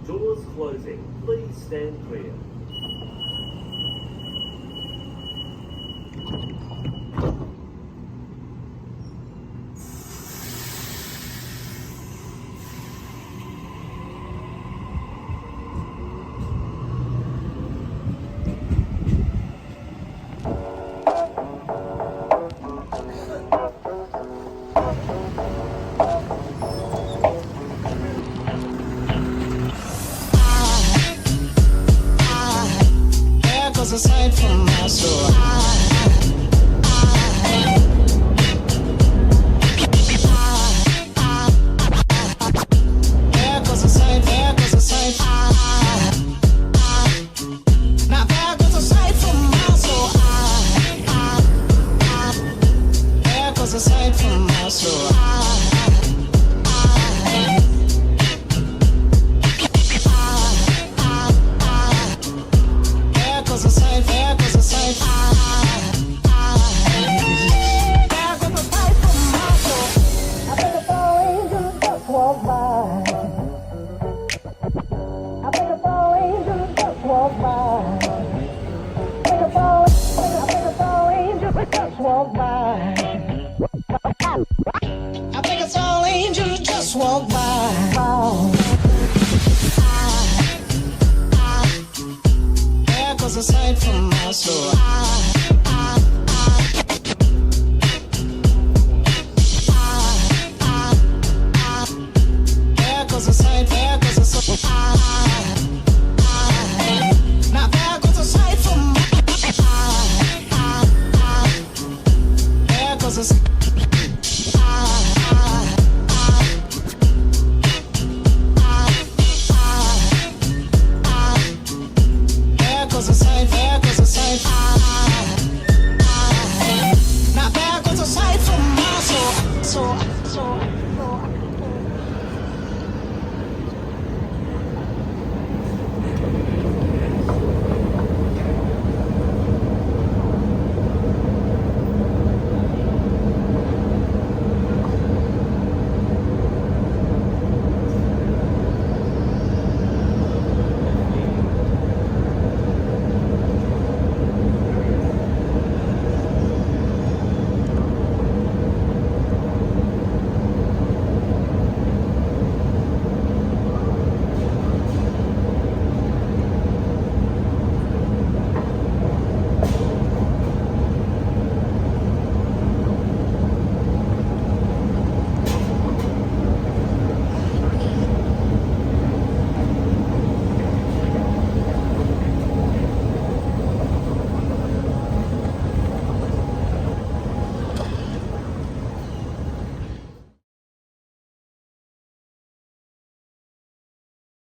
Doors closing. Please stand clear. Aside from my soul, there goes a sight, there goes a sight. Now there goes a sight from my soul. There goes a sight from my soul. There goes a sight, there goes a sight. There goes a sight from my soul. I think a fallen angel just walked by. I think a fallen angel just walked by. I think a fallen angel just walked by. I think it's all angels just walk by. There goes a sight from my soul.